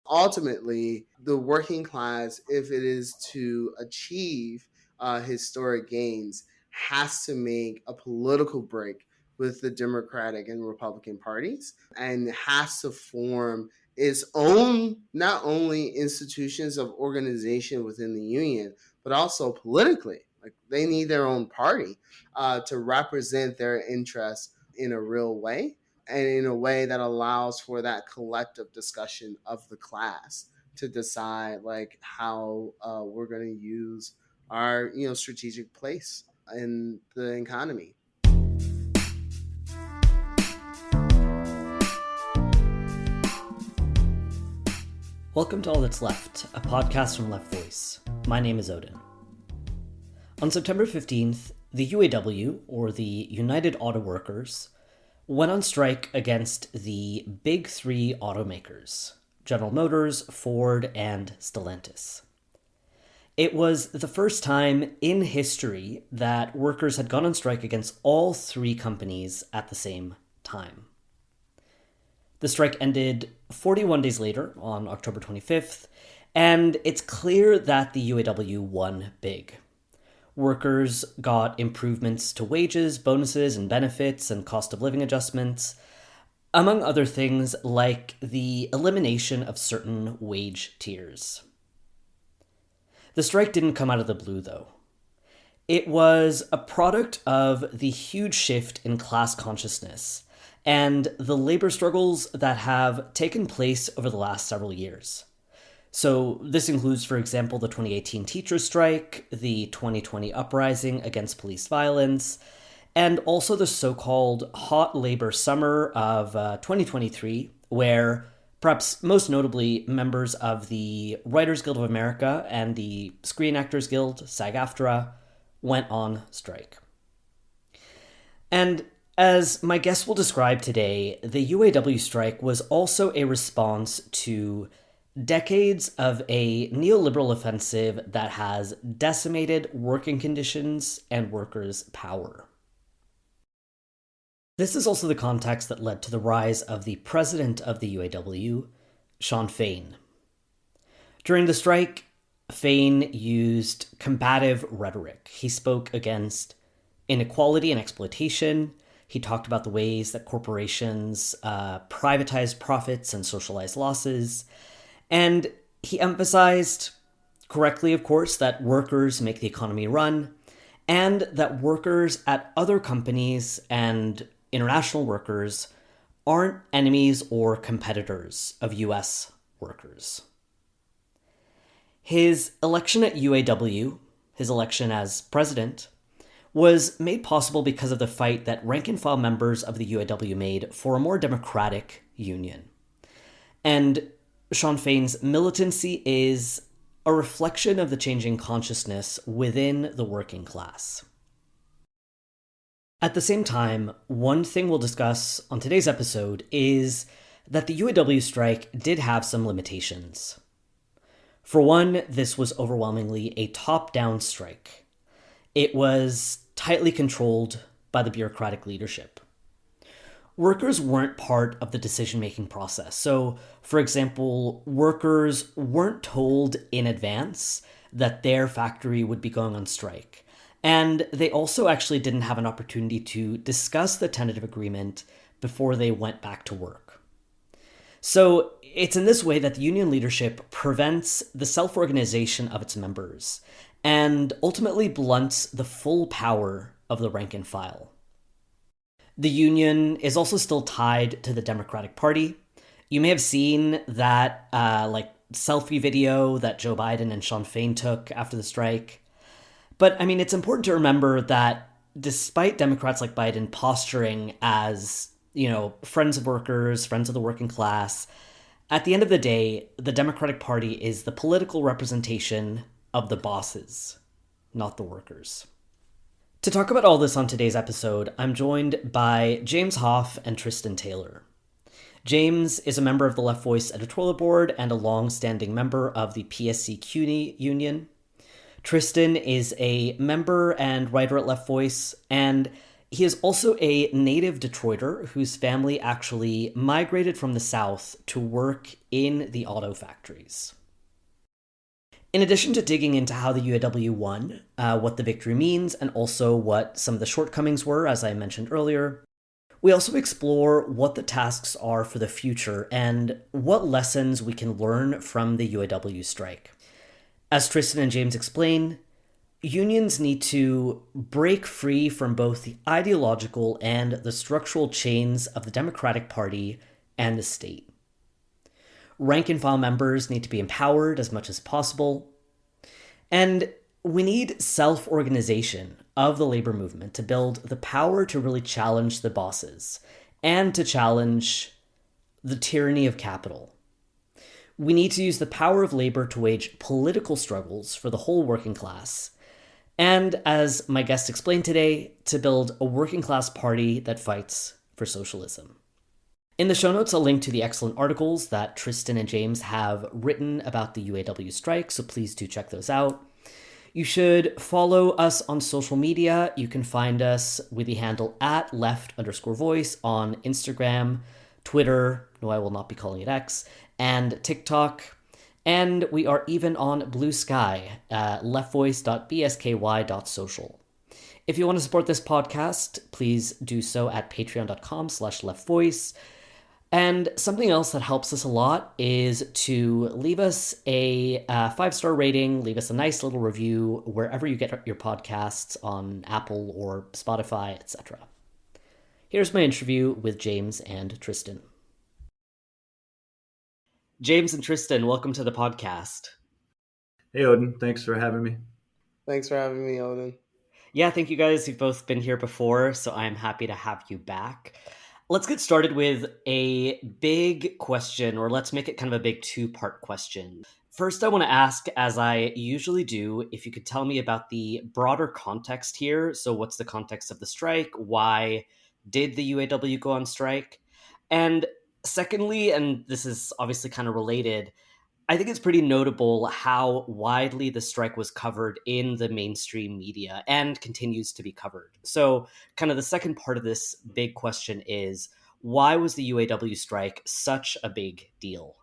ultimately, the working class, if it is to achieve historic gains, has to make a political break with the Democratic and Republican parties and has to form its own, not only institutions of organization within the union, but also politically. Like they need their own party to represent their interests in a real way and in a way that allows for that collective discussion of the class to decide like how we're going to use our strategic place in the economy. Welcome to All That's Left, a podcast from Left Voice. My name is Oden. On September 15th, the UAW, or the United Auto Workers, went on strike against the big three automakers, General Motors, Ford, and Stellantis. It was the first time in history that workers had gone on strike against all three companies at the same time. The strike ended 41 days later, on October 25th, and it's clear that the UAW won big. Workers got improvements to wages, bonuses, and benefits, and cost of living adjustments, among other things like the elimination of certain wage tiers. The strike didn't come out of the blue, though. It was a product of the huge shift in class consciousness and the labor struggles that have taken place over the last several years. So this includes, for example, the 2018 teachers' strike, the 2020 uprising against police violence, and also the so-called hot labor summer of 2023, where perhaps most notably members of the Writers Guild of America and the Screen Actors Guild, SAG-AFTRA, went on strike. And as my guest will describe today, the UAW strike was also a response to decades of a neoliberal offensive that has decimated working conditions and workers' power. This is also the context that led to the rise of the president of the UAW, Shawn Fain. During the strike, Fain used combative rhetoric. He spoke against inequality and exploitation. He talked about the ways that corporations privatize profits and socialize losses. And he emphasized, correctly of course, that workers make the economy run, and that workers at other companies and international workers aren't enemies or competitors of US workers. His election at UAW, his election as president, was made possible because of the fight that rank-and-file members of the UAW made for a more democratic union. And Shawn Fain's militancy is a reflection of the changing consciousness within the working class. At the same time, one thing we'll discuss on today's episode is that the UAW strike did have some limitations. For one, this was overwhelmingly a top-down strike. It was tightly controlled by the bureaucratic leadership. Workers weren't part of the decision-making process. So, for example, workers weren't told in advance that their factory would be going on strike. And they also actually didn't have an opportunity to discuss the tentative agreement before they went back to work. So it's in this way that the union leadership prevents the self-organization of its members and ultimately blunts the full power of the rank and file. The union is also still tied to the Democratic Party. You may have seen that selfie video that Joe Biden and Shawn Fain took after the strike. But I mean, it's important to remember that despite Democrats like Biden posturing as, friends of workers, friends of the working class, at the end of the day, the Democratic Party is the political representation of the bosses, not the workers. To talk about all this on today's episode, I'm joined by James Hoff and Tristan Taylor. James is a member of the Left Voice editorial board and a long-standing member of the PSC-CUNY union. Tristan is a member and writer at Left Voice, and He is also a native Detroiter whose family actually migrated from the South to work in the auto factories. In addition to digging into how the UAW won, what the victory means, and also what some of the shortcomings were, as I mentioned earlier, we also explore what the tasks are for the future and what lessons we can learn from the UAW strike. As Tristan and James explain, unions need to break free from both the ideological and the structural chains of the Democratic Party and the state. Rank and file members need to be empowered as much as possible. And we need self organization of the labor movement to build the power to really challenge the bosses and to challenge the tyranny of capital. We need to use the power of labor to wage political struggles for the whole working class. And as my guest explained today, to build a working class party that fights for socialism. In the show notes, I'll link to the excellent articles that Tristan and James have written about the UAW strike, so please do check those out. You should follow us on social media. You can find us with the handle at left_voice on Instagram, Twitter, no, I will not be calling it X, and TikTok. And we are even on Blue Sky, leftvoice.bsky.social. If you want to support this podcast, please do so at patreon.com/leftvoice. And something else that helps us a lot is to leave us a 5-star rating, leave us a nice little review wherever you get your podcasts on Apple or Spotify, etc. Here's my interview with James and Tristan. James and Tristan, welcome to the podcast. Hey, Oden. Thanks for having me. Thanks for having me, Oden. Yeah, thank you guys. You've both been here before, so I'm happy to have you back. Let's get started with a big question, or let's make it kind of a big 2-part question. First, I want to ask, as I usually do, if you could tell me about the broader context here. So what's the context of the strike? Why did the UAW go on strike? And secondly, and this is obviously kind of related, I think it's pretty notable how widely the strike was covered in the mainstream media and continues to be covered. So kind of the second part of this big question is, why was the UAW strike such a big deal?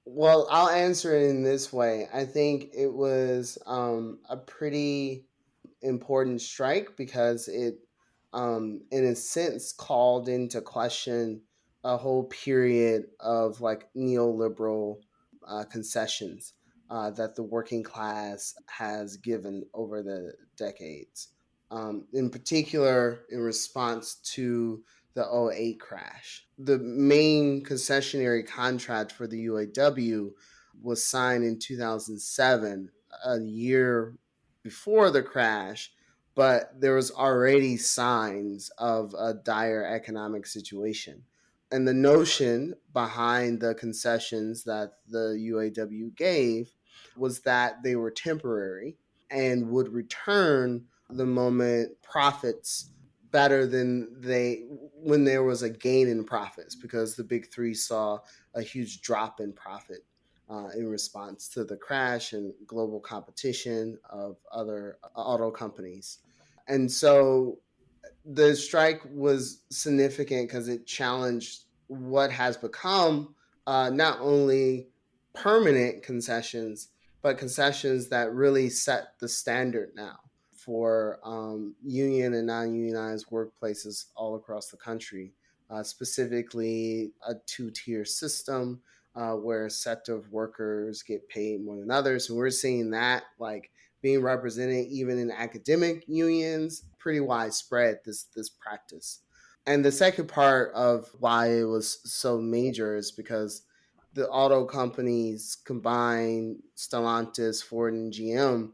Well, I'll answer it in this way. I think it was a pretty important strike because it, in a sense, called into question a whole period of like neoliberal concessions that the working class has given over the decades. In particular, in response to the '08 crash. The main concessionary contract for the UAW was signed in 2007, a year before the crash, but there was already signs of a dire economic situation. And the notion behind the concessions that the UAW gave was that they were temporary and would return the moment profits better than they when there was a gain in profits, because the big three saw a huge drop in profit in response to the crash and global competition of other auto companies. And so the strike was significant because it challenged what has become not only permanent concessions, but concessions that really set the standard now for union and non-unionized workplaces all across the country, specifically a two-tier system where a set of workers get paid more than others. And we're seeing that like being represented even in academic unions, pretty widespread, this practice. And the second part of why it was so major is because the auto companies combined, Stellantis, Ford, and GM,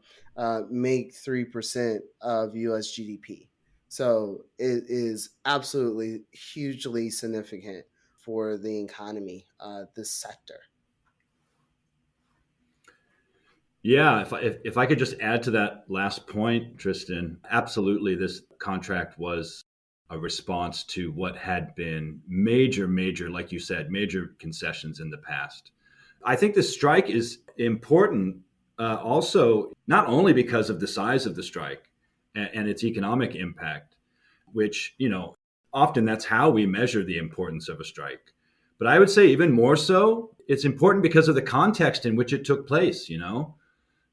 make 3% of US GDP. So it is absolutely hugely significant for the economy, this sector. Yeah, if I could just add to that last point, Tristan, absolutely, this contract was a response to what had been major, like you said, major concessions in the past. I think the strike is important also, not only because of the size of the strike and its economic impact, which, often that's how we measure the importance of a strike. But I would say even more so, it's important because of the context in which it took place. The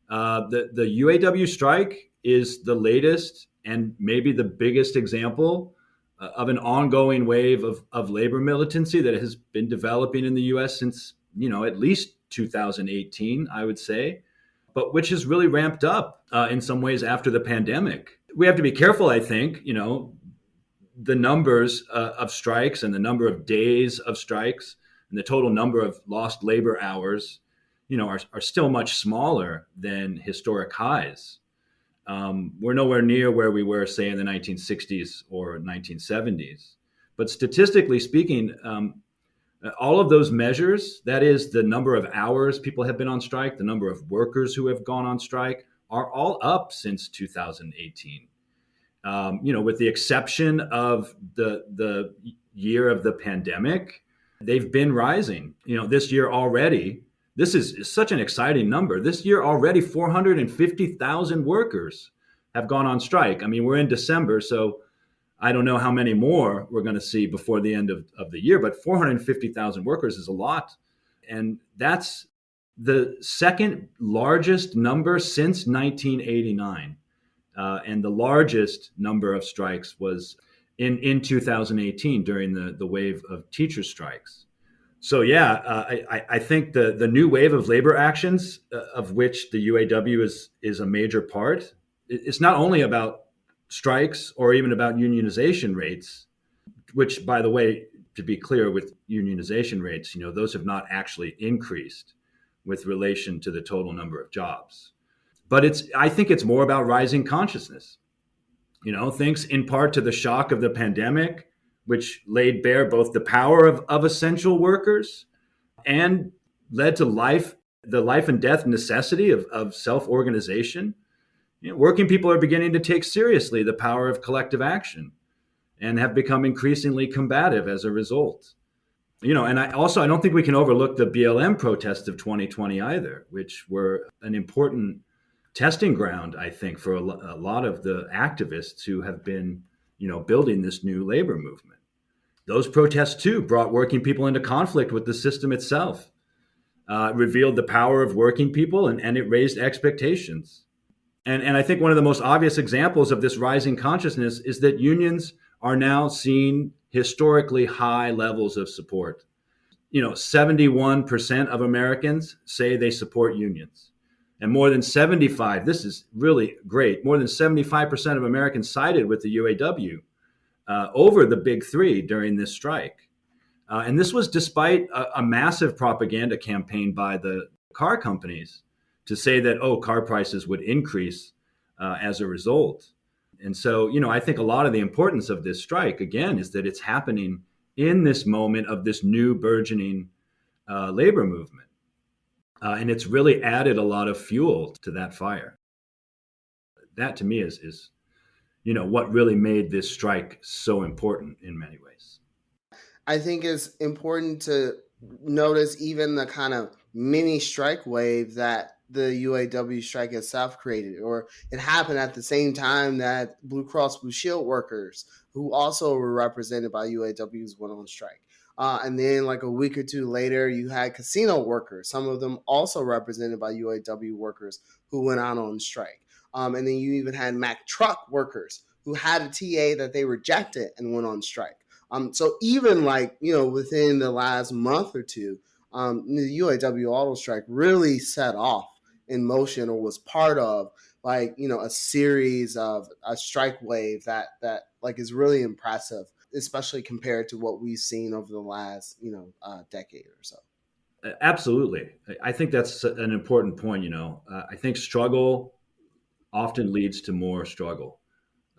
UAW strike is the latest and maybe the biggest example of an ongoing wave of labor militancy that has been developing in the U.S. since, at least 2018, I would say, but which has really ramped up in some ways after the pandemic. We have to be careful, I think, the numbers of strikes and the number of days of strikes and the total number of lost labor hours, are still much smaller than historic highs. We're nowhere near where we were, say, in the 1960s or 1970s. But statistically speaking, all of those measures, that is the number of hours people have been on strike, the number of workers who have gone on strike, are all up since 2018. With the exception of the year of the pandemic, they've been rising. This year already, this is such an exciting number. This year already, 450,000 workers have gone on strike. I mean, we're in December, so I don't know how many more we're going to see before the end of the year, but 450,000 workers is a lot. And that's the second largest number since 1989. And the largest number of strikes was in 2018 during the wave of teacher strikes. So I think the new wave of labor actions, of which the UAW is a major part, it's not only about strikes or even about unionization rates, which, by the way, to be clear, with unionization rates, those have not actually increased with relation to the total number of jobs. But I think it's more about rising consciousness, thanks in part to the shock of the pandemic, which laid bare both the power of essential workers and led to the life and death necessity of self-organization. Working people are beginning to take seriously the power of collective action and have become increasingly combative as a result. And I don't think we can overlook the BLM protests of 2020 either, which were an important testing ground, I think, for a lot of the activists who have been, building this new labor movement. Those protests, too, brought working people into conflict with the system itself, revealed the power of working people, and it raised expectations. And I think one of the most obvious examples of this rising consciousness is that unions are now seeing historically high levels of support. 71% of Americans say they support unions. And more than 75, this is really great, more than 75% of Americans sided with the UAW over the big three during this strike. And this was despite a massive propaganda campaign by the car companies to say that, car prices would increase as a result. And so, I think a lot of the importance of this strike, again, is that it's happening in this moment of this new burgeoning labor movement. And it's really added a lot of fuel to that fire. That, to me, is what really made this strike so important in many ways. I think it's important to notice even the kind of mini strike wave that the UAW strike itself created, or it happened at the same time that Blue Cross Blue Shield workers, who also were represented by UAWs, went on strike. And then like a week or two later, you had casino workers, some of them also represented by UAW workers, who went out on strike. And then you even had Mack truck workers who had a TA that they rejected and went on strike. So even within the last month or two, the UAW auto strike really set off in motion, or was part of a series of a strike wave that is really impressive, especially compared to what we've seen over the last decade or so. Absolutely. I think that's an important point. I think struggle often leads to more struggle.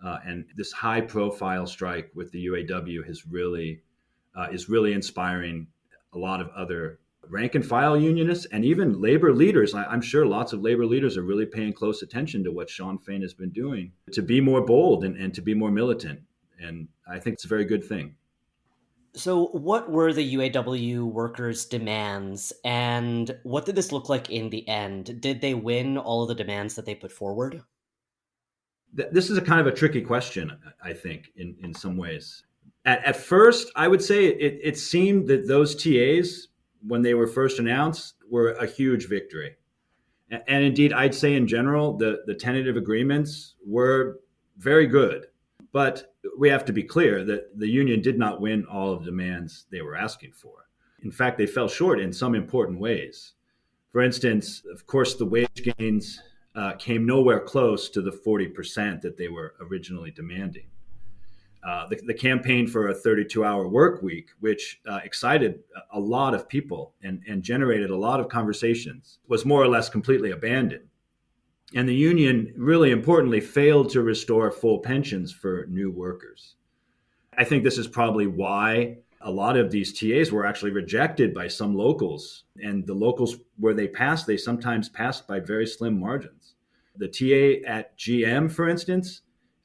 And this high profile strike with the UAW is really inspiring a lot of other rank and file unionists and even labor leaders. I'm sure lots of labor leaders are really paying close attention to what Shawn Fain has been doing to be more bold and to be more militant. And I think it's a very good thing. So what were the UAW workers' demands, and what did this look like in the end? Did they win all of the demands that they put forward? This is a kind of a tricky question, I think, in some ways. At first, I would say it seemed that those TAs, when they were first announced, were a huge victory. And indeed, I'd say in general, the tentative agreements were very good. But we have to be clear that the union did not win all of the demands they were asking for. In fact, they fell short in some important ways. For instance, of course, the wage gains came nowhere close to the 40% that they were originally demanding. The campaign for a 32-hour work week, which excited a lot of people and generated a lot of conversations, was more or less completely abandoned. And the union, really importantly, failed to restore full pensions for new workers. I think this is probably why a lot of these TAs were actually rejected by some locals. And the locals where they passed, they sometimes passed by very slim margins. The TA at GM, for instance,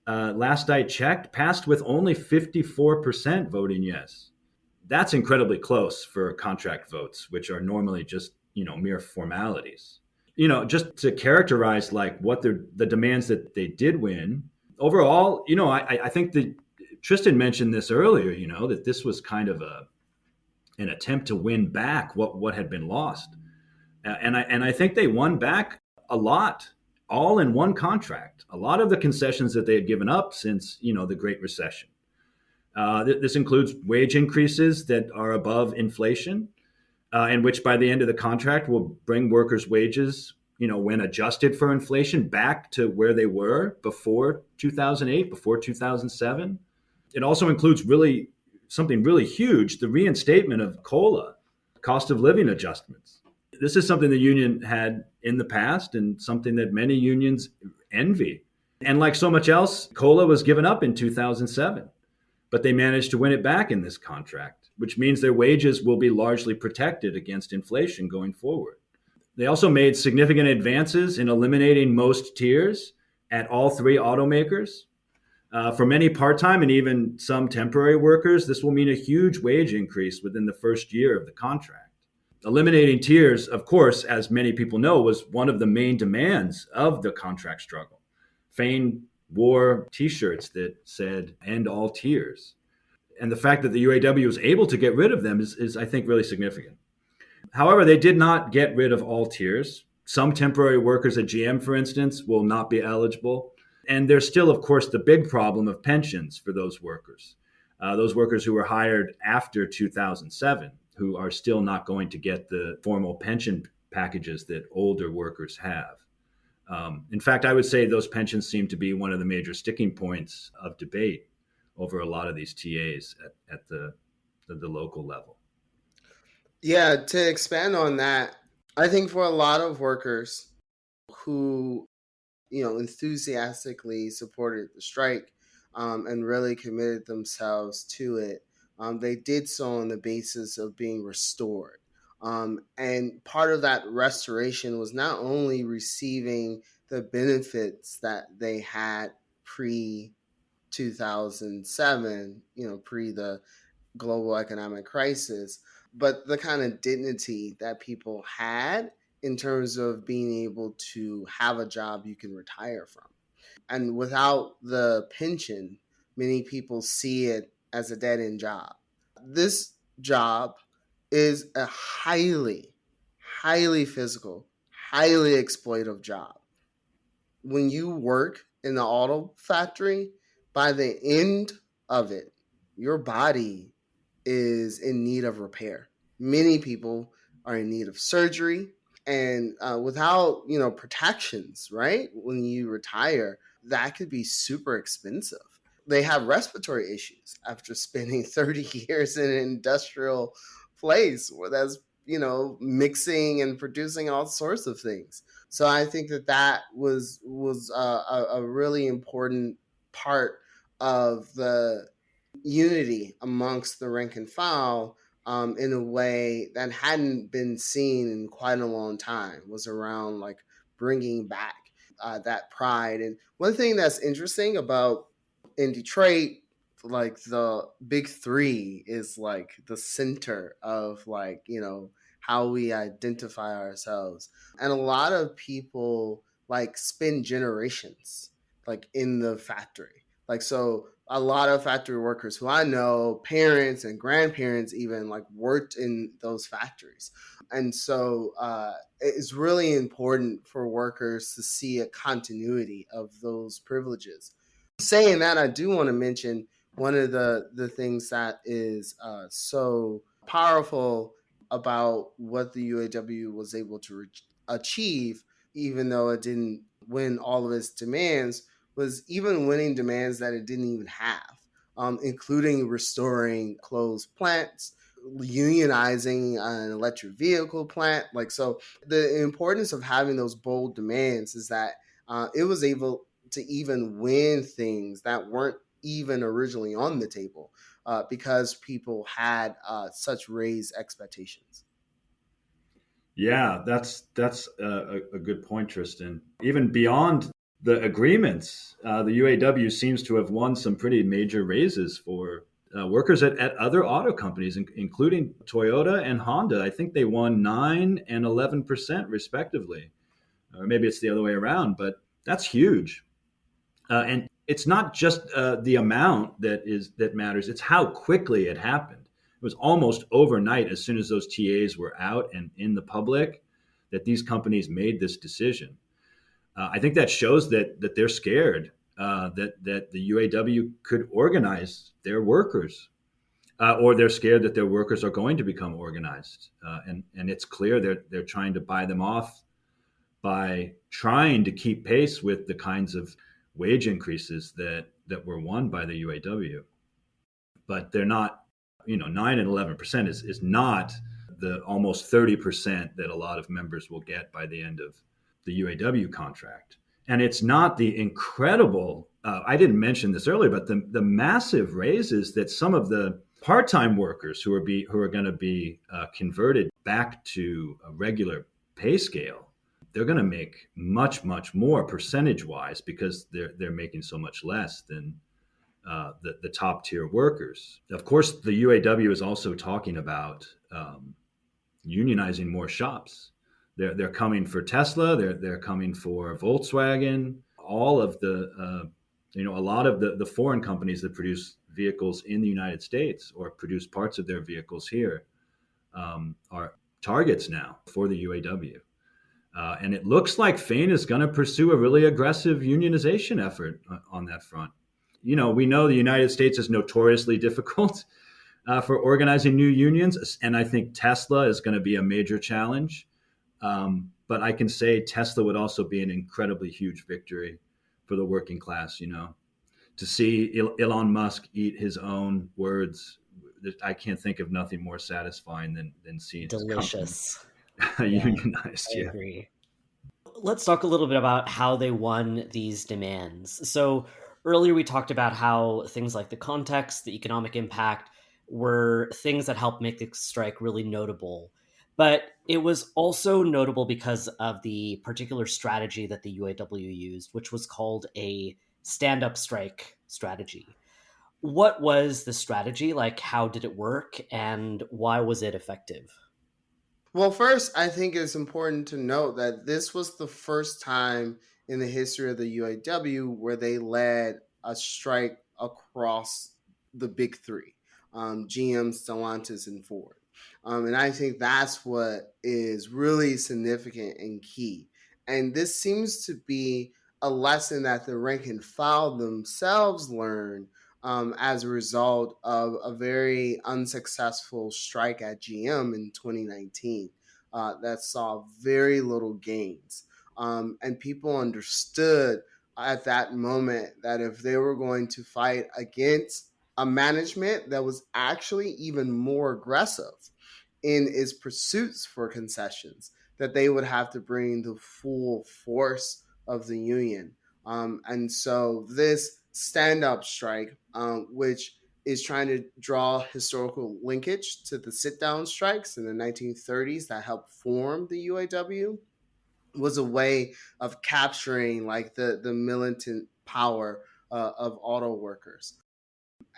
last I checked, passed with only 54% voting yes. That's incredibly close for contract votes, which are normally just, mere formalities. Just to characterize like what the demands that they did win overall, I think that Tristan mentioned this earlier, that this was kind of an attempt to win back what had been lost. And I think they won back a lot, all in one contract. A lot of the concessions that they had given up since the Great Recession. This includes wage increases that are above inflation, and which by the end of the contract will bring workers' wages, when adjusted for inflation, back to where they were before 2008, before 2007. It also includes something really huge, the reinstatement of COLA, cost of living adjustments. This is something the union had in the past and something that many unions envy. And like so much else, COLA was given up in 2007, but they managed to win it back in this contract, which means their wages will be largely protected against inflation going forward. They also made significant advances in eliminating most tiers at all three automakers. For many part-time and even some temporary workers, this will mean a huge wage increase within the first year of the contract. Eliminating tiers, of course, as many people know, was one of the main demands of the contract struggle. Fain wore T-shirts that said, "End all tiers." And the fact that the UAW was able to get rid of them is, I think, really significant. However, they did not get rid of all tiers. Some temporary workers at GM, for instance, will not be eligible. And there's still, of course, the big problem of pensions for those workers who were hired after 2007, who are still not going to get the formal pension packages that older workers have. In fact, I would say those pensions seem to be one of the major sticking points of debate over a lot of these TAs at the local level. Yeah, to expand on that, I think for a lot of workers who, enthusiastically supported the strike and really committed themselves to it, they did so on the basis of being restored. And part of that restoration was not only receiving the benefits that they had pre 2007, pre the global economic crisis, but the kind of dignity that people had in terms of being able to have a job you can retire from. And without the pension, many people see it as a dead end job. This job is a highly physical, highly exploitative job. When you work in the auto factory, by the end of it, your body is in need of repair. Many people are in need of surgery, and without protections, right? When you retire, that could be super expensive. They have respiratory issues after spending 30 years in an industrial place where that's mixing and producing all sorts of things. So I think that was a really important part of the unity amongst the rank and file, in a way that hadn't been seen in quite a long time, was around like bringing back that pride. And one thing that's interesting about in Detroit, like the big three is like the center of like, how we identify ourselves. And a lot of people like spend generations like in the factory. Like, so a lot of factory workers who I know, parents and grandparents even, like worked in those factories. And so it's really important for workers to see a continuity of those privileges. Saying that, I do want to mention one of the things that is so powerful about what the UAW was able to achieve, even though it didn't win all of its demands, was even winning demands that it didn't even have, including restoring closed plants, unionizing an electric vehicle plant. Like, so the importance of having those bold demands is that it was able to even win things that weren't even originally on the table because people had such raised expectations. Yeah, that's a good point, Tristan. Even beyond the agreements, the UAW seems to have won some pretty major raises for workers at other auto companies, including Toyota and Honda. I think they won 9 and 11% respectively, or maybe it's the other way around, but that's huge. And it's not just the amount that matters; it's how quickly it happened. It was almost overnight, as soon as those TAs were out and in the public, that these companies made this decision. I think that shows that they're scared that the UAW could organize their workers, or they're scared that their workers are going to become organized. And it's clear they're trying to buy them off by trying to keep pace with the kinds of wage increases that were won by the UAW. But they're not, 9 and 11% is not the almost 30% that a lot of members will get by the end of the UAW contract. And it's not the incredible, I didn't mention this earlier, but the massive raises that some of the part-time workers who are going to be converted back to a regular pay scale, they're going to make much, much more percentage-wise because they're making so much less than the top tier workers. Of course, the UAW is also talking about unionizing more shops. They're coming for Tesla. They're coming for Volkswagen. All of a lot of the foreign companies that produce vehicles in the United States or produce parts of their vehicles here are targets now for the UAW. And it looks like Fain is going to pursue a really aggressive unionization effort on that front. We know the United States is notoriously difficult for organizing new unions, and I think Tesla is going to be a major challenge. But I can say Tesla would also be an incredibly huge victory for the working class. To see Elon Musk eat his own words, I can't think of nothing more satisfying than seeing Delicious. his company unionized. I Yeah. agree. Let's talk a little bit about how they won these demands. So earlier we talked about how things like the context, the economic impact were things that helped make the strike really notable. But it was also notable because of the particular strategy that the UAW used, which was called a stand-up strike strategy. What was the strategy? Like, how did it work, and why was it effective? Well, first, I think it's important to note that this was the first time in the history of the UAW where they led a strike across the big three, GM, Stellantis, and Ford. And I think that's what is really significant and key. And this seems to be a lesson that the rank and file themselves learned as a result of a very unsuccessful strike at GM in 2019 that saw very little gains. And people understood at that moment that if they were going to fight against a management that was actually even more aggressive in its pursuits for concessions, that they would have to bring the full force of the union. And so this stand up strike, which is trying to draw historical linkage to the sit down strikes in the 1930s that helped form the UAW, was a way of capturing like the militant power of auto workers.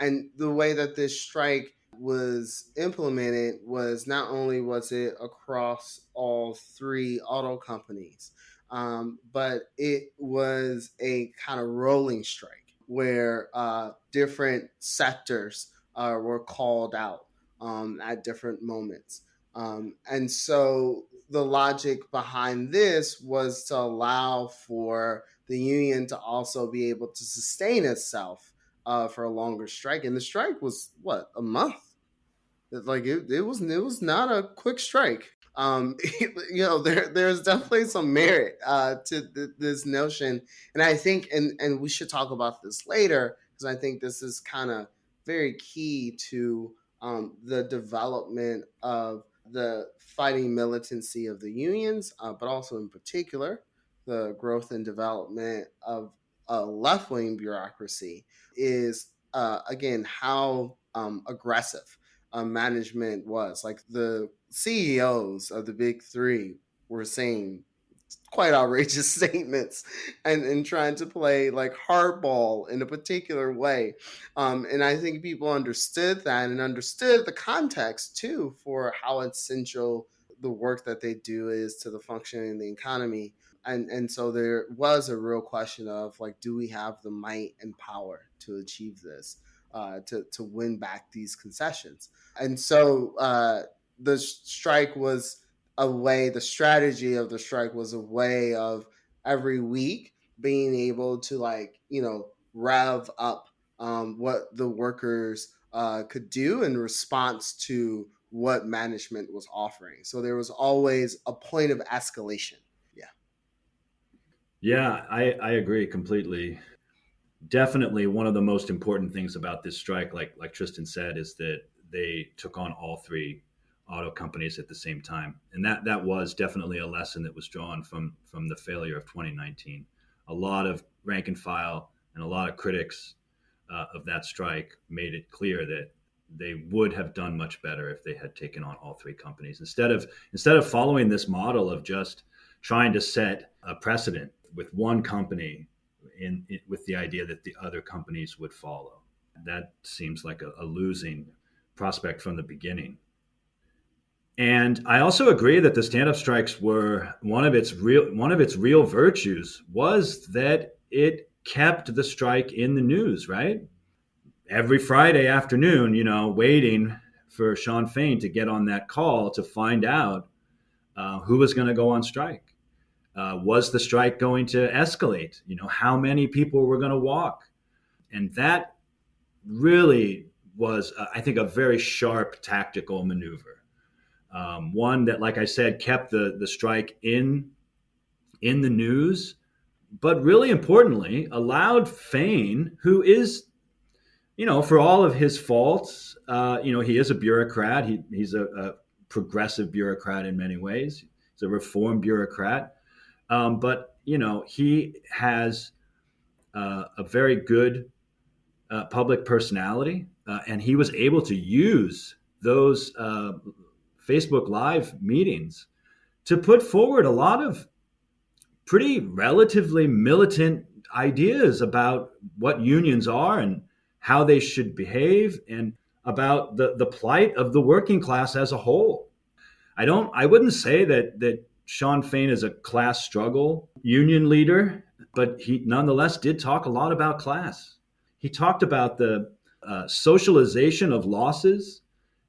And the way that this strike was implemented was not only was it across all three auto companies, but it was a kind of rolling strike where different sectors were called out at different moments. And so the logic behind this was to allow for the union to also be able to sustain itself for a longer strike. And the strike was what, a month? Like it was not a quick strike. There's definitely some merit to this notion, and I think, and we should talk about this later because I think this is kind of very key to the development of the fighting militancy of the unions, but also in particular the growth and development of a left wing bureaucracy is again how aggressive management was. Like the CEOs of the big three were saying quite outrageous statements and trying to play like hardball in a particular way. And I think people understood that and understood the context too for how essential the work that they do is to the functioning of the economy. And so there was a real question of like, do we have the might and power to achieve this, to win back these concessions? And so the strike was a way, the strategy of the strike was a way of every week being able to like, rev up what the workers could do in response to what management was offering. So there was always a point of escalation. Yeah. Yeah, I agree completely. Definitely one of the most important things about this strike, like Tristan said, is that they took on all three auto companies at the same time. And that was definitely a lesson that was drawn from the failure of 2019. A lot of rank and file and a lot of critics of that strike made it clear that they would have done much better if they had taken on all three companies instead of following this model of just trying to set a precedent with one company with the idea that the other companies would follow. That seems like a losing prospect from the beginning. And I also agree that the stand-up strikes were one of its real virtues was that it kept the strike in the news, right? Every Friday afternoon, waiting for Shawn Fain to get on that call to find out who was going to go on strike. Was the strike going to escalate? How many people were going to walk? And that really was, I think, a very sharp tactical maneuver. One that, like I said, kept the strike in the news, but really importantly, allowed Fain, who is, for all of his faults, he is a bureaucrat. He's a progressive bureaucrat in many ways. He's a reform bureaucrat. But he has a very good public personality, and he was able to use those Facebook Live meetings to put forward a lot of pretty relatively militant ideas about what unions are and how they should behave, and about the plight of the working class as a whole. I wouldn't say that Shawn Fain is a class struggle union leader, but he nonetheless did talk a lot about class. He talked about the socialization of losses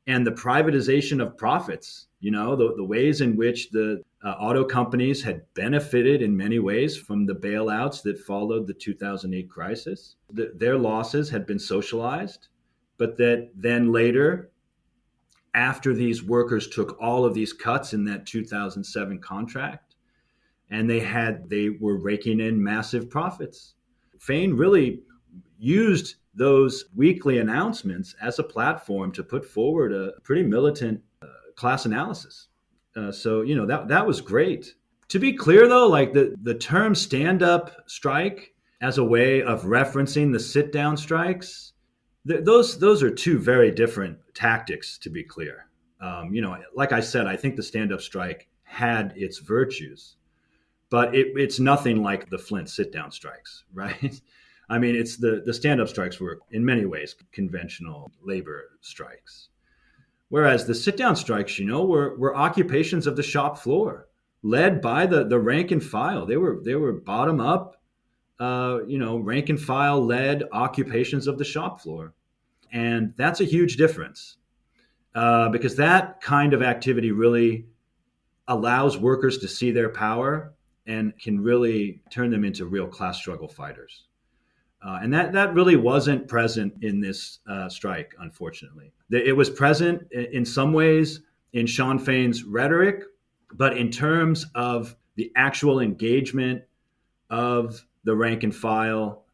and the privatization of profits, the ways in which the auto companies had benefited in many ways from the bailouts that followed the 2008 crisis. Their losses had been socialized, but that then later, after these workers took all of these cuts in that 2007 contract, and they were raking in massive profits. Fain really used those weekly announcements as a platform to put forward a pretty militant class analysis. So that was great. To be clear, though, like the term stand-up strike as a way of referencing the sit-down strikes, those are two very different tactics, to be clear. Like I said, I think the stand-up strike had its virtues, but it's nothing like the Flint sit-down strikes, right? I mean, it's the stand-up strikes were in many ways conventional labor strikes, whereas the sit-down strikes, were occupations of the shop floor. led by the rank and file. They were bottom up, rank and file led occupations of the shop floor, and that's a huge difference because that kind of activity really allows workers to see their power and can really turn them into real class struggle fighters. And that really wasn't present in this strike, unfortunately. It was present in some ways in Sean Fain's rhetoric, but in terms of the actual engagement of the rank and file,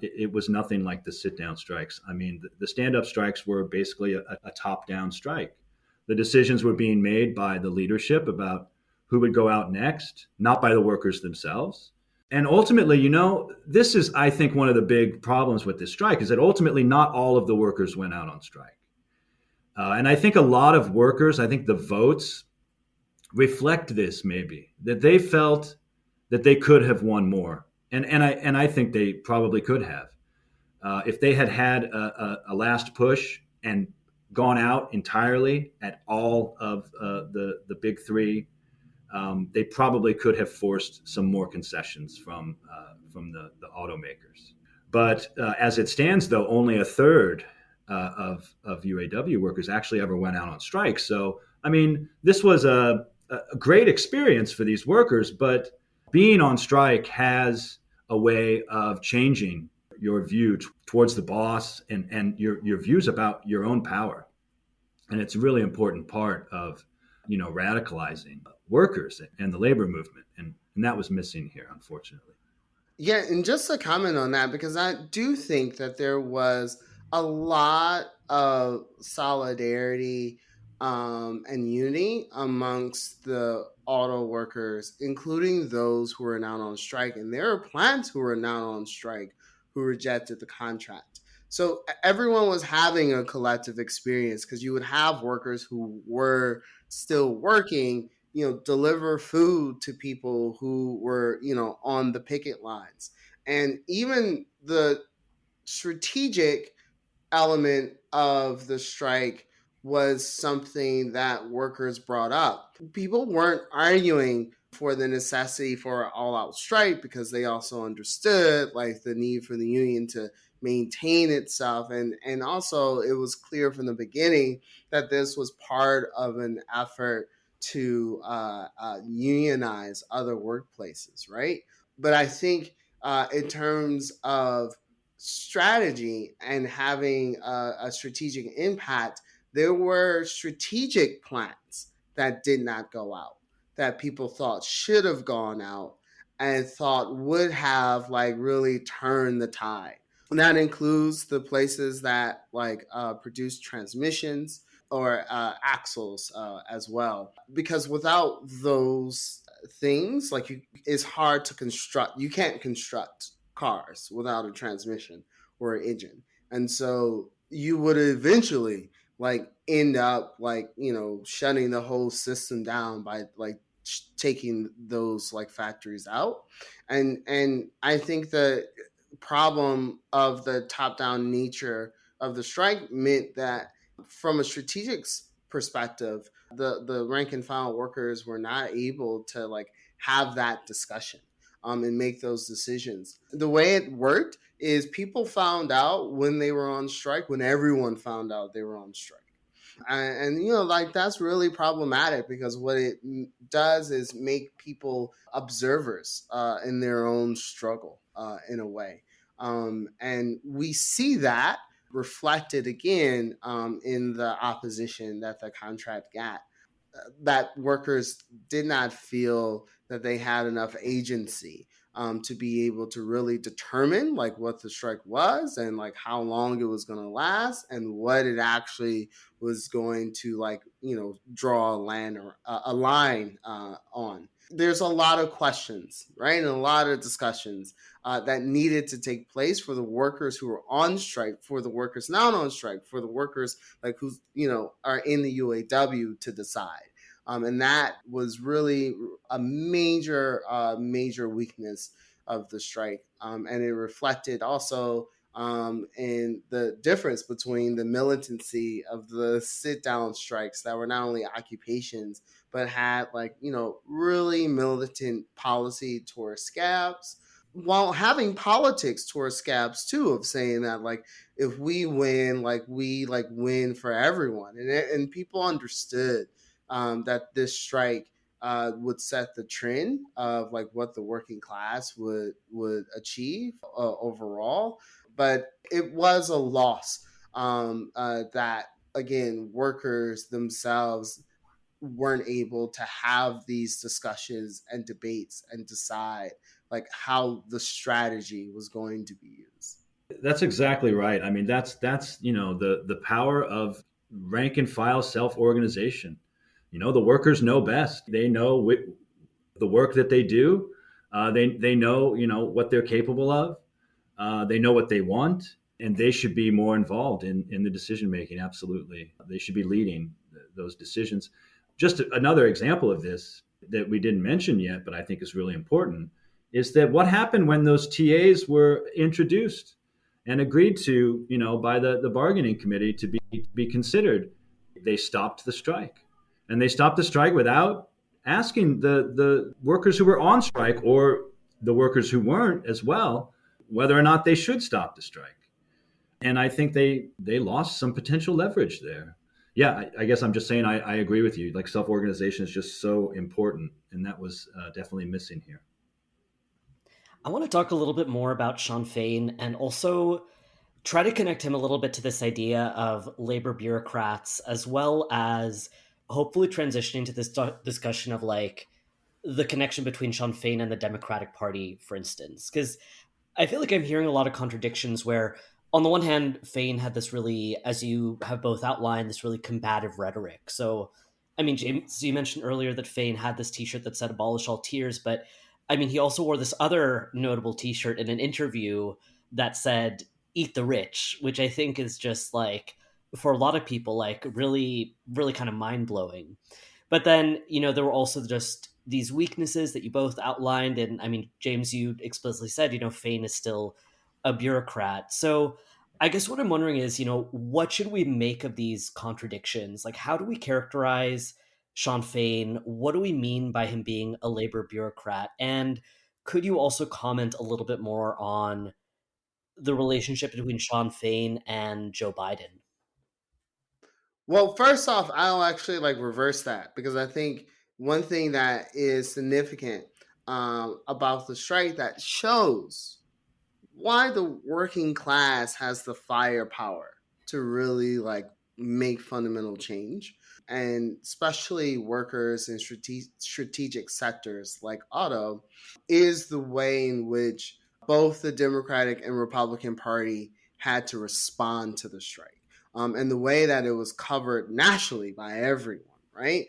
it was nothing like the sit down strikes. I mean, the stand up strikes were basically a top down strike. The decisions were being made by the leadership about who would go out next, not by the workers themselves. And ultimately, this is, I think, one of the big problems with this strike is that ultimately not all of the workers went out on strike. And I think a lot of workers, I think the votes reflect this maybe, that they felt that they could have won more. And I think they probably could have. If they had a last push and gone out entirely at all of the big three, they probably could have forced some more concessions from the automakers. But as it stands, though, only a third of UAW workers actually ever went out on strike. So, I mean, this was a great experience for these workers, but being on strike has a way of changing your view towards the boss and your views about your own power. And it's a really important part of, radicalizing workers and the labor movement. And that was missing here, unfortunately. Yeah, and just to comment on that, because I do think that there was a lot of solidarity and unity amongst the auto workers, including those who were not on strike. And there are plants who were not on strike who rejected the contract. So everyone was having a collective experience because you would have workers who were still working, deliver food to people who were, on the picket lines. And even the strategic element of the strike was something that workers brought up. People weren't arguing for the necessity for an all-out strike because they also understood like the need for the union to maintain itself, and also it was clear from the beginning that this was part of an effort to unionize other workplaces, right? But I think in terms of strategy and having a strategic impact, there were strategic plans that did not go out, that people thought should have gone out and thought would have like really turned the tide. And that includes the places that like produce transmissions or axles as well. Because without those things, like it's hard to construct. You can't construct cars without a transmission or an engine, and so you would eventually like end up like shutting the whole system down by like taking those like factories out. And I think the problem of the top down nature of the strike meant that from a strategic perspective, the rank and file workers were not able to like have that discussion and make those decisions. The way it worked is people found out when they were on strike, when everyone found out they were on strike. And like that's really problematic because what it does is make people observers in their own struggle in a way. And we see that reflected again in the opposition that the contract got, that workers did not feel that they had enough agency to be able to really determine like what the strike was and like how long it was going to last and what it actually was going to like draw a line on. There's a lot of questions, right, and a lot of discussions that needed to take place for the workers who were on strike, for the workers not on strike, for the workers like who are in the UAW to decide. And that was really a major weakness of the strike. And it reflected also and the difference between the militancy of the sit down strikes that were not only occupations but had like really militant policy towards scabs, while having politics towards scabs too, of saying that like if we win, like we like win for everyone, and people understood that this strike would set the trend of like what the working class would achieve overall. But it was a loss that again workers themselves weren't able to have these discussions and debates and decide like how the strategy was going to be used. That's exactly right. I mean, that's the power of rank and file self organization. The workers know best. They know the work that they do. They know what they're capable of. They know what they want, and they should be more involved in the decision making. Absolutely, they should be leading those decisions. Just another example of this that we didn't mention yet, but I think is really important, is that what happened when those TAs were introduced and agreed to, by the bargaining committee to be considered. They stopped the strike, and they stopped the strike without asking the workers who were on strike or the workers who weren't as well whether or not they should stop the strike. And I think they lost some potential leverage there. Yeah, I guess I'm just saying I agree with you. Like self-organization is just so important, and that was definitely missing here. I want to talk a little bit more about Sean Fain and also try to connect him a little bit to this idea of labor bureaucrats, as well as hopefully transitioning to this discussion of like the connection between Sean Fain and the Democratic Party, for instance. Because I feel like I'm hearing a lot of contradictions where, on the one hand, Fain had this really, as you have both outlined, this really combative rhetoric. So, I mean, James, you mentioned earlier that Fain had this T-shirt that said "Abolish all tears," but I mean, he also wore this other notable T-shirt in an interview that said "Eat the Rich," which I think is just like, for a lot of people, like really, really kind of mind blowing. But then, there were also just these weaknesses that you both outlined. And I mean, James, you explicitly said, Fain is still a bureaucrat. So I guess what I'm wondering is, what should we make of these contradictions? Like, how do we characterize Sean Fain? What do we mean by him being a labor bureaucrat? And could you also comment a little bit more on the relationship between Sean Fain and Joe Biden? Well, first off, I'll actually like reverse that because I think one thing that is significant about the strike that shows why the working class has the firepower to really like make fundamental change, and especially workers in strategic sectors like auto, is the way in which both the Democratic and Republican Party had to respond to the strike, and the way that it was covered nationally by everyone, right?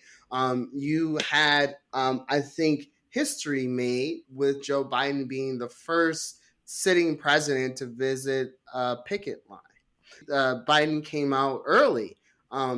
You had, I think, history made with Joe Biden being the first sitting president to visit a picket line. Biden came out early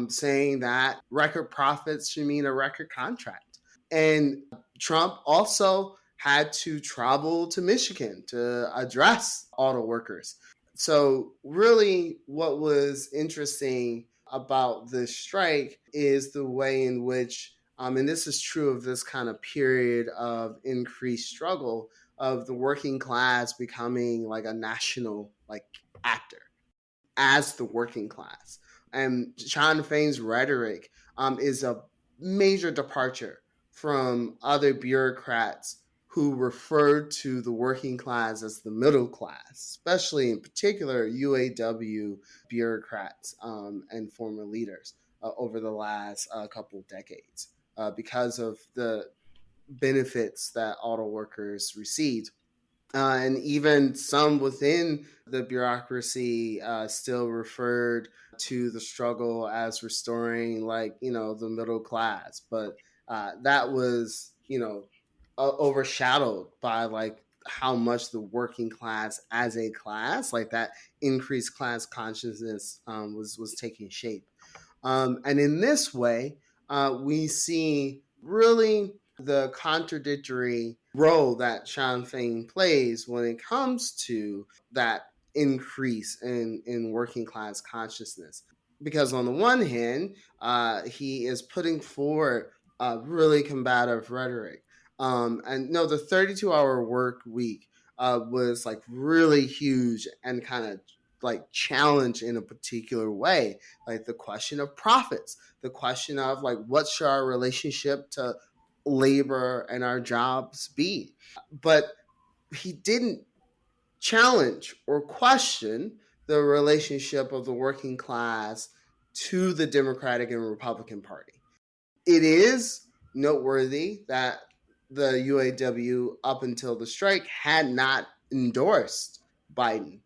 saying that record profits should mean a record contract. And Trump also had to travel to Michigan to address auto workers. So, really, what was interesting about this strike is the way in which, and this is true of this kind of period of increased struggle, of the working class becoming like a national like actor as the working class. And Sean Fain's rhetoric is a major departure from other bureaucrats who referred to the working class as the middle class, especially in particular UAW bureaucrats and former leaders over the last couple of decades because of the benefits that auto workers received. And even some within the bureaucracy still referred to the struggle as restoring, like, the middle class. But that was, overshadowed by, like, how much the working class as a class, like that increased class consciousness was taking shape. And in this way, we see really the contradictory role that Sean Fain plays when it comes to that increase in working class consciousness. Because on the one hand, he is putting forward really combative rhetoric. And no, the 32-hour work week was like really huge and kind of like challenge in a particular way, like the question of profits, the question of like what should our relationship to labor and our jobs be. But he didn't challenge or question the relationship of the working class to the Democratic and Republican Party. It is noteworthy that the UAW, up until the strike, had not endorsed Biden.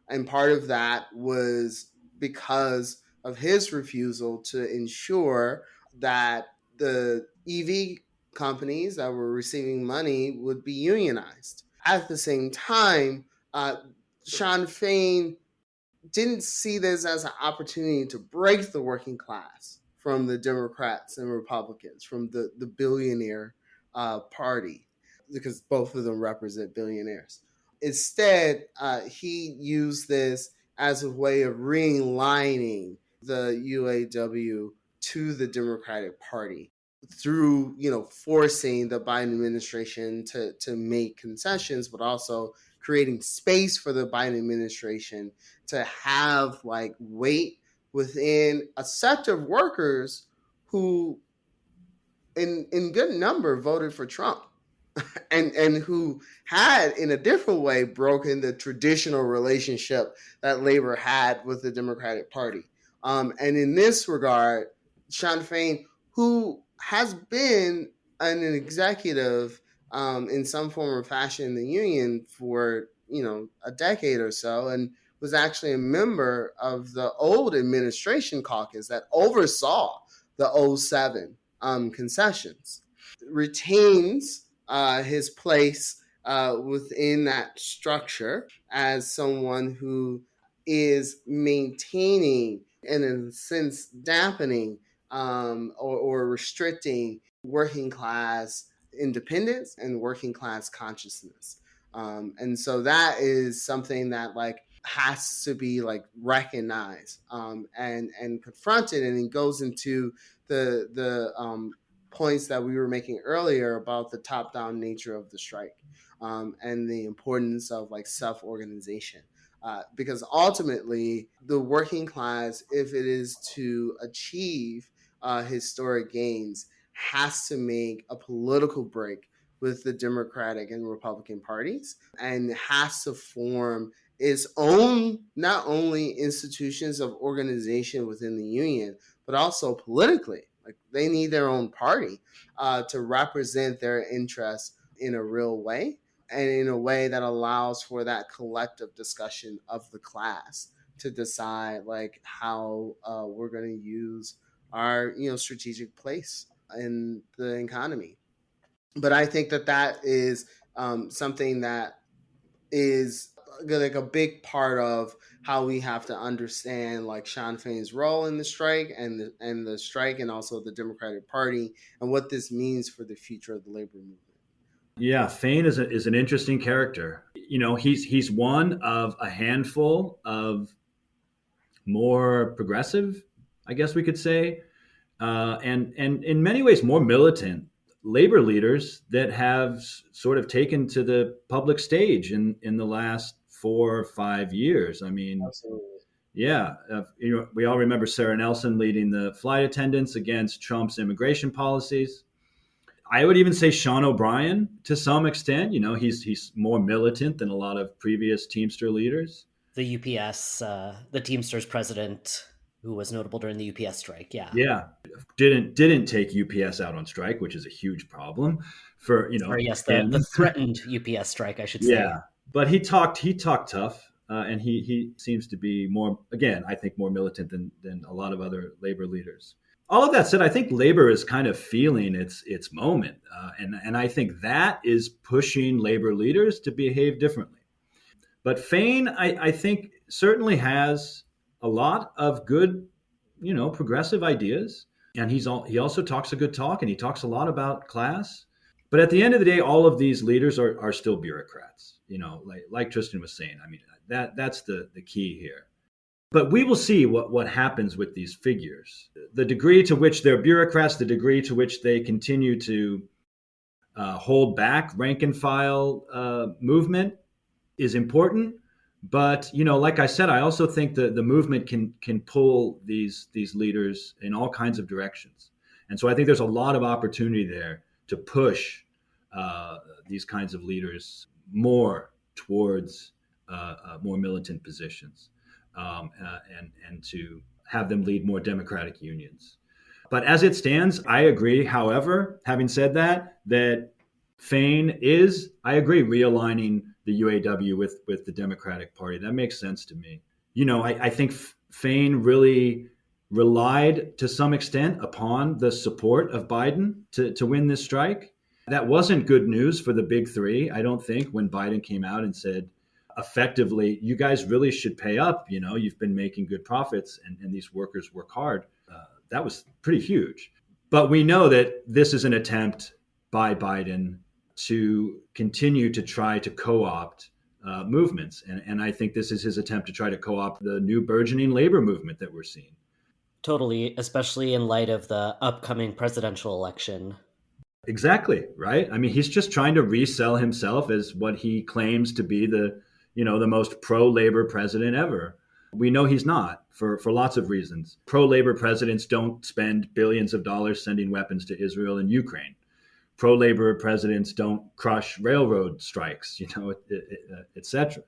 And part of that was because of his refusal to ensure that the EV companies that were receiving money would be unionized. At the same time, uh, Sean Fain didn't see this as an opportunity to break the working class from the Democrats and Republicans, from the billionaire party, because both of them represent billionaires. Instead, he used this as a way of realigning the UAW to the Democratic Party through, forcing the Biden administration to make concessions, but also creating space for the Biden administration to have like weight within a set of workers who in good number voted for Trump and who had in a different way broken the traditional relationship that labor had with the Democratic Party. And in this regard, Sean Fain, who has been an executive in some form or fashion in the union for a decade or so, and was actually a member of the old administration caucus that oversaw the '07 concessions, retains his place within that structure as someone who is maintaining and in a sense dampening or restricting working class independence and working class consciousness. And so that is something that like has to be like recognized and confronted, and it goes into the points that we were making earlier about the top-down nature of the strike, and the importance of like self-organization. Because ultimately, the working class, if it is to achieve historic gains, has to make a political break with the Democratic and Republican parties and has to form its own, not only institutions of organization within the union, but also politically. Like they need their own party to represent their interests in a real way, and in a way that allows for that collective discussion of the class to decide like how we're going to use our strategic place in the economy. But I think that is something that is like a big part of how we have to understand like Sean Fain's role in the strike and the strike, and also the Democratic Party, and what this means for the future of the labor movement. Yeah, Fain is an interesting character. He's one of a handful of more progressive, I guess we could say, and in many ways more militant labor leaders that have sort of taken to the public stage in the last 4 or 5 years. I mean, Absolutely. yeah, we all remember Sarah Nelson leading the flight attendants against Trump's immigration policies. I would even say Sean O'Brien to some extent. He's more militant than a lot of previous Teamster leaders. The UPS, the Teamsters president, who was notable during the UPS strike. Yeah, didn't take UPS out on strike, which is a huge problem for Or yes, the threatened UPS strike, I should say. Yeah, but he talked tough, and he seems to be more, again, I think more militant than a lot of other labor leaders. All of that said, I think labor is kind of feeling its moment, and I think that is pushing labor leaders to behave differently. But Fain, I think, certainly has a lot of good, progressive ideas, and he also talks a good talk, and he talks a lot about class. But at the end of the day, all of these leaders are still bureaucrats. Like Tristan was saying. I mean, That's the key here. But we will see what happens with these figures. The degree to which they're bureaucrats, the degree to which they continue to hold back rank and file movement is important. But like I said, I also think the movement can pull these leaders in all kinds of directions, and so I think there's a lot of opportunity there to push these kinds of leaders more towards more militant positions, and to have them lead more democratic unions. But as it stands, I agree. However, having said that Fain is, I agree, realigning the UAW with the Democratic Party. That makes sense to me. I think Fain really relied to some extent upon the support of Biden to win this strike. That wasn't good news for the big three, I don't think, when Biden came out and said, effectively, you guys really should pay up. You've been making good profits and these workers work hard. That was pretty huge. But we know that this is an attempt by Biden to continue to try to co-opt movements. And I think this is his attempt to try to co-opt the new burgeoning labor movement that we're seeing. Totally, especially in light of the upcoming presidential election. Exactly, right? I mean, he's just trying to resell himself as what he claims to be the most pro-labor president ever. We know he's not for lots of reasons. Pro-labor presidents don't spend billions of dollars sending weapons to Israel and Ukraine. Pro-labor presidents don't crush railroad strikes, et cetera.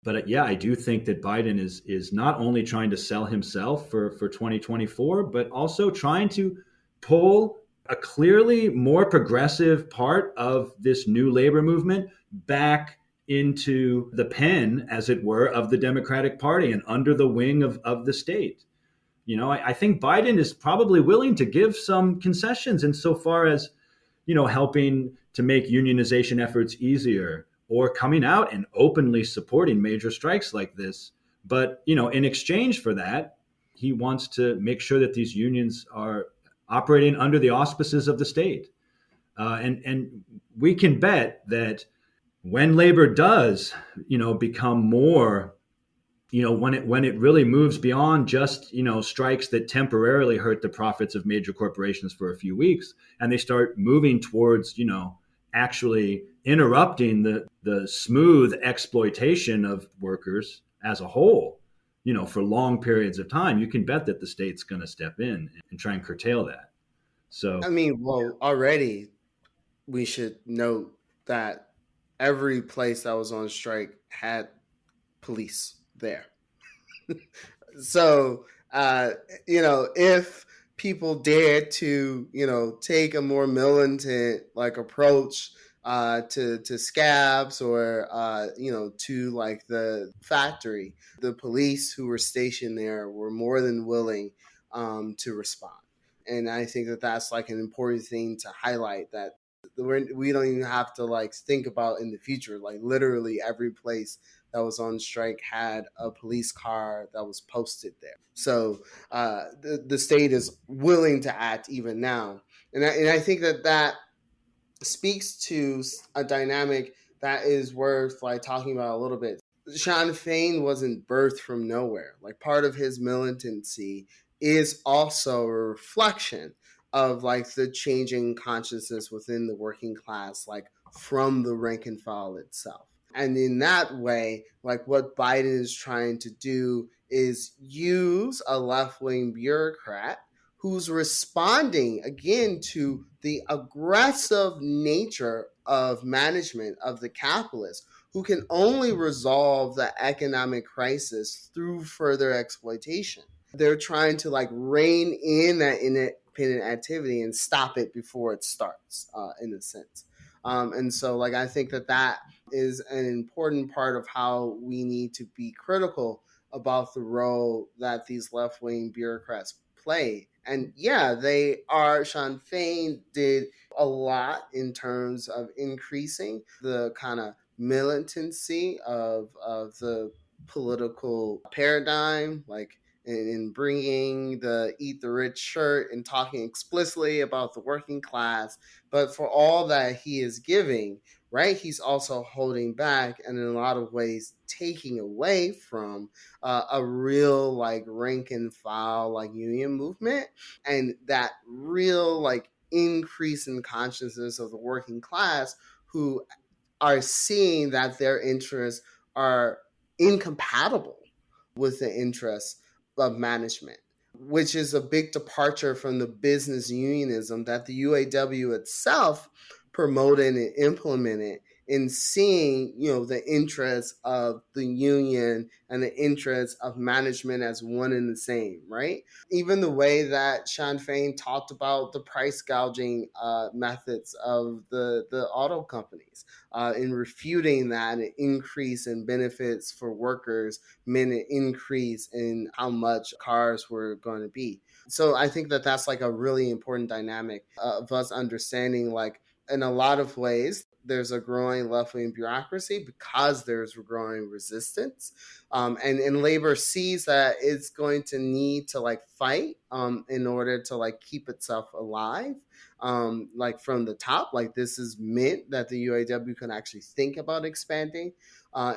But yeah, I do think that Biden is not only trying to sell himself for 2024, but also trying to pull a clearly more progressive part of this new labor movement back into the pen, as it were, of the Democratic Party and under the wing of the state. I think Biden is probably willing to give some concessions insofar as, helping to make unionization efforts easier or coming out and openly supporting major strikes like this. But, in exchange for that, he wants to make sure that these unions are operating under the auspices of the state. And we can bet that when labor does, become more, when it really moves beyond just, strikes that temporarily hurt the profits of major corporations for a few weeks, and they start moving towards, actually interrupting the smooth exploitation of workers as a whole, for long periods of time, you can bet that the state's going to step in and try and curtail that. So, I mean, well, already we should note that every place that was on strike had police there. So, if people dared to, take a more militant like approach to scabs or, to like the factory, the police who were stationed there were more than willing to respond. And I think that that's like an important thing to highlight, that we don't even have to like think about in the future. Like literally every place that was on strike had a police car that was posted there. So the state is willing to act even now. And I think that speaks to a dynamic that is worth like talking about a little bit. Sean Fain wasn't birthed from nowhere. Like part of his militancy is also a reflection of like the changing consciousness within the working class, like from the rank and file itself. And in that way, like what Biden is trying to do is use a left wing bureaucrat who's responding again to the aggressive nature of management of the capitalist, who can only resolve the economic crisis through further exploitation. They're trying to like rein in that independent activity and stop it before it starts, in a sense. And so, like, I think that is an important part of how we need to be critical about the role that these left wing bureaucrats play. And yeah, they are. Sean Fain did a lot in terms of increasing the kind of militancy of the political paradigm, like in bringing the eat the rich shirt and talking explicitly about the working class. But for all that he is giving, right? He's also holding back and in a lot of ways taking away from a real like rank and file like union movement, and that real like increase in consciousness of the working class who are seeing that their interests are incompatible with the interests of management, which is a big departure from the business unionism that the UAW itself promoted and implemented in seeing, the interests of the union and the interests of management as one and the same, right? Even the way that Sean Fain talked about the price gouging methods of the auto companies in refuting that an increase in benefits for workers meant an increase in how much cars were going to be. So I think that that's like a really important dynamic of us understanding, like, in a lot of ways, there's a growing left wing bureaucracy because there's growing resistance. And labor sees that it's going to need to like fight in order to like keep itself alive. Like from the top, like this is meant that the UAW can actually think about expanding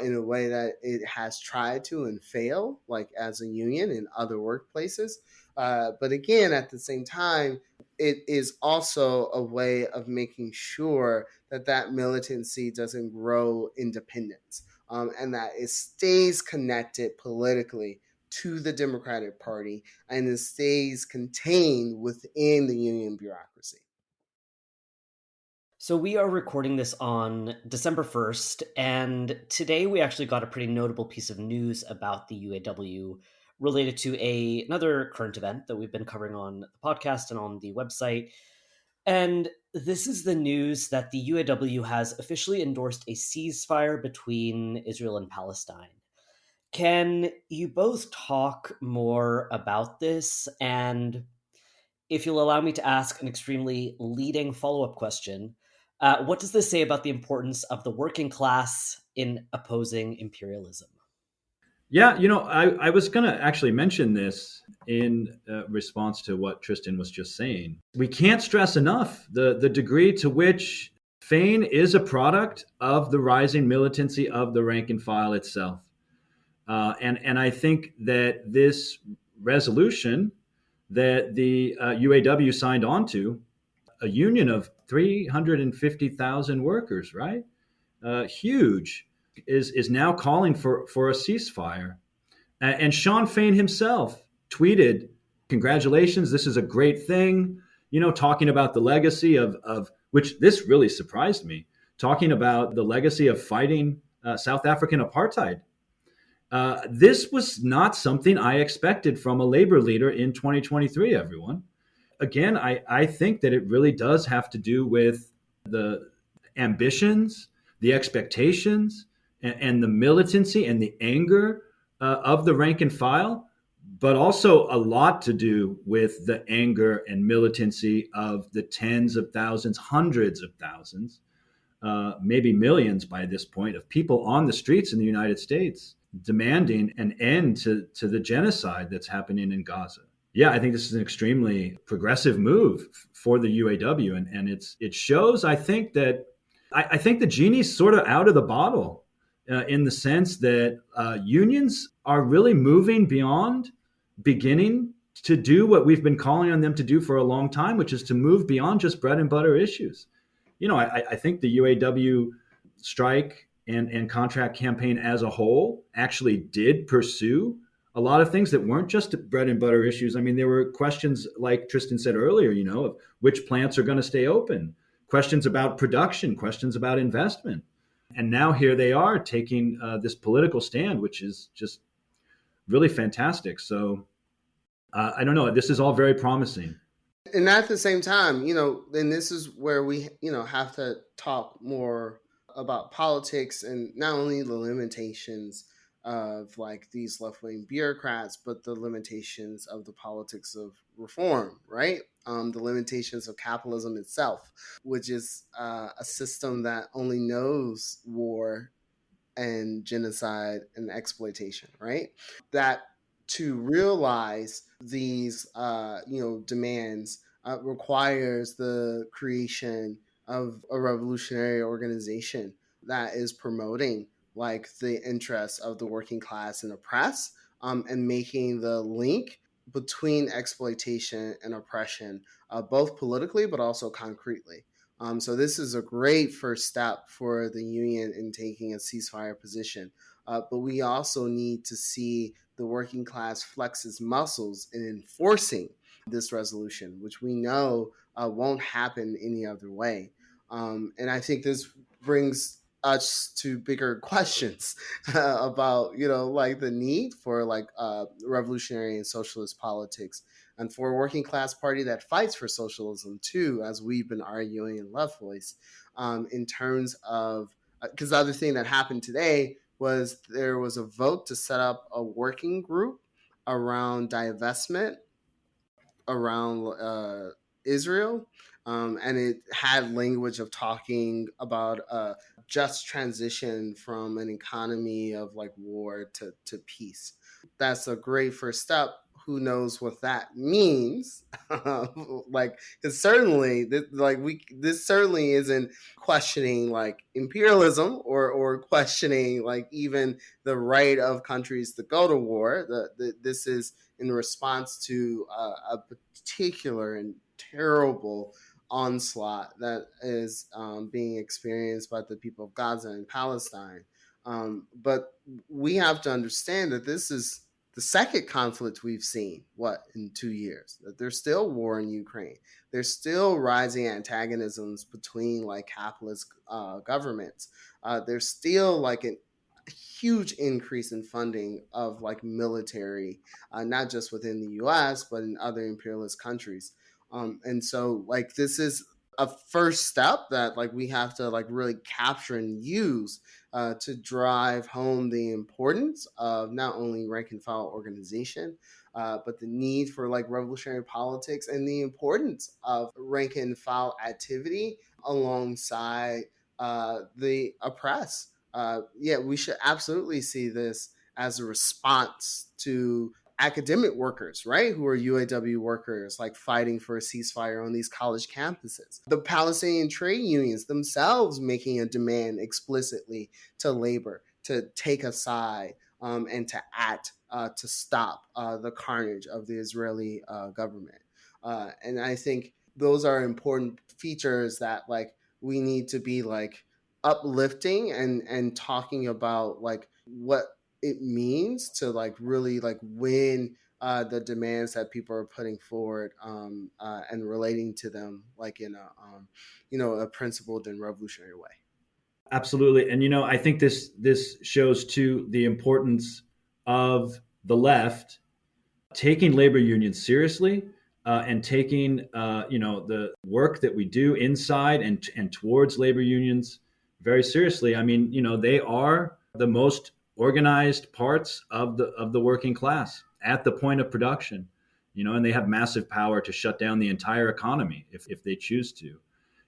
in a way that it has tried to and fail, like as a union in other workplaces. But again, at the same time, it is also a way of making sure that that militancy doesn't grow independence and that it stays connected politically to the Democratic Party and it stays contained within the union bureaucracy. So we are recording this on December 1st, and today we actually got a pretty notable piece of news about the UAW related to another current event that we've been covering on the podcast and on the website. And this is the news that the UAW has officially endorsed a ceasefire between Israel and Palestine. Can you both talk more about this? And if you'll allow me to ask an extremely leading follow-up question, what does this say about the importance of the working class in opposing imperialism? Yeah, I was going to actually mention this in response to what Tristan was just saying. We can't stress enough the degree to which Fain is a product of the rising militancy of the rank and file itself. And I think that this resolution that the UAW signed on to, a union of 350,000 workers, right? Huge, is now calling for a ceasefire. And Sean Fain himself tweeted, "Congratulations, this is a great thing." Talking about the legacy of which this really surprised me, talking about the legacy of fighting South African apartheid. This was not something I expected from a labor leader in 2023, everyone. Again, I think that it really does have to do with the ambitions, the expectations, and the militancy and the anger of the rank and file, but also a lot to do with the anger and militancy of the tens of thousands, hundreds of thousands, maybe millions by this point, of people on the streets in the United States demanding an end to the genocide that's happening in Gaza. Yeah, I think this is an extremely progressive move for the UAW, and it shows. I think that I think the genie's sort of out of the bottle in the sense that unions are really moving beyond beginning to do what we've been calling on them to do for a long time, which is to move beyond just bread and butter issues. I think the UAW strike and contract campaign as a whole actually did pursue a lot of things that weren't just bread and butter issues. I mean, there were questions, like Tristan said earlier, of which plants are going to stay open, questions about production, questions about investment. And now here they are taking this political stand, which is just really fantastic. So I don't know. This is all very promising. And at the same time, and this is where we, have to talk more about politics and not only the limitations of like these left wing bureaucrats, but the limitations of the politics of reform, right? The limitations of capitalism itself, which is a system that only knows war and genocide and exploitation, right? That to realize these, demands requires the creation of a revolutionary organization that is promoting like the interests of the working class and oppressed, and making the link between exploitation and oppression, both politically but also concretely. So this is a great first step for the union in taking a ceasefire position. But we also need to see the working class flex its muscles in enforcing this resolution, which we know won't happen any other way. And I think this brings us to bigger questions about, like the need for like revolutionary and socialist politics, and for a working class party that fights for socialism too, as we've been arguing in Left Voice, in terms of, because the other thing that happened today was there was a vote to set up a working group around divestment around Israel, and it had language of talking about a just transition from an economy of like war to peace. That's a great first step. Who knows what that means? Like, because certainly, this certainly isn't questioning like imperialism or questioning like even the right of countries to go to war. This is in response to a particular and terrible onslaught that is being experienced by the people of Gaza and Palestine. But we have to understand that this is the second conflict we've seen, in 2 years. That there's still war in Ukraine. There's still rising antagonisms between like capitalist governments. There's still like a huge increase in funding of like military, not just within the US, but in other imperialist countries. And so like this is a first step that like we have to like really capture and use to drive home the importance of not only rank and file organization, but the need for like revolutionary politics and the importance of rank and file activity alongside the oppressed. Yeah, we should absolutely see this as a response to academic workers, right, who are UAW workers, like fighting for a ceasefire on these college campuses. The Palestinian trade unions themselves making a demand explicitly to labor to take a side, and to act to stop the carnage of the Israeli government. And I think those are important features that like we need to be like uplifting and talking about like what it means to like really like win the demands that people are putting forward, and relating to them like in a a principled and revolutionary way. Absolutely. And I think this shows too the importance of the left taking labor unions seriously, and taking the work that we do inside and towards labor unions very seriously. I mean, they are the most organized parts of the working class at the point of production, and they have massive power to shut down the entire economy if they choose to.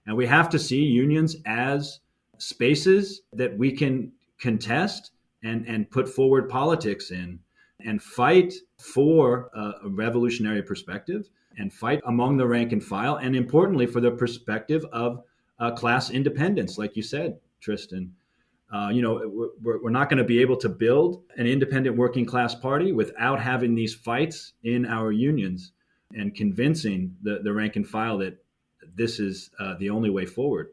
And we have to see unions as spaces that we can contest and put forward politics in and fight for a revolutionary perspective and fight among the rank and file, and importantly, for the perspective of class independence, like you said, Tristan. We're not going to be able to build an independent working class party without having these fights in our unions and convincing the rank and file that this is the only way forward.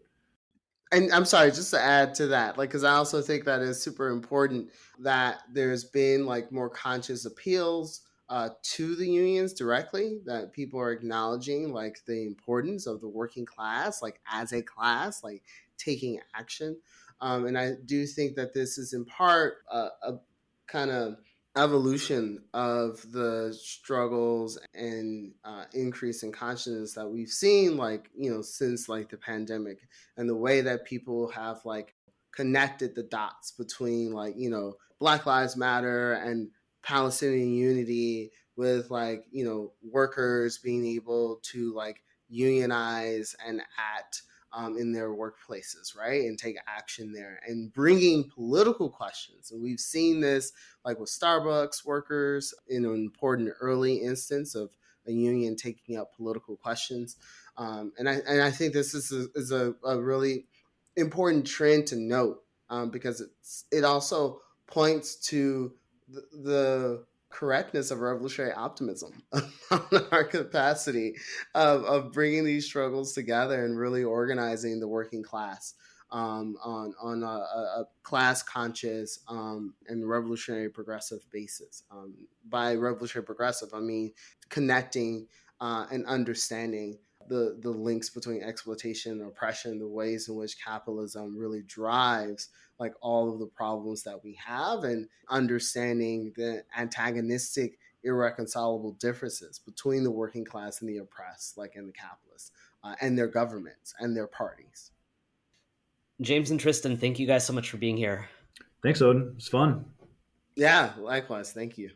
And I'm sorry, just to add to that, like, because I also think that is super important that there's been like more conscious appeals to the unions directly, that people are acknowledging like the importance of the working class, like as a class, like taking action. And I do think that this is in part a kind of evolution of the struggles and increase in consciousness that we've seen, like since like the pandemic, and the way that people have like connected the dots between like Black Lives Matter and Palestinian unity, with like workers being able to like unionize and act in their workplaces, right, and take action there, and bringing political questions. And we've seen this like with Starbucks workers in an important early instance of a union taking up political questions. And I think this is a really important trend to note, because it also points to the correctness of revolutionary optimism on our capacity of bringing these struggles together and really organizing the working class, on a class conscious, and revolutionary progressive basis. By revolutionary progressive, I mean connecting, and understanding the links between exploitation and oppression, the ways in which capitalism really drives like all of the problems that we have, and understanding the antagonistic, irreconcilable differences between the working class and the oppressed, like in the capitalists, and their governments and their parties. James and Tristan, thank you guys so much for being here. Thanks, Oden. It's fun. Yeah, likewise. Thank you.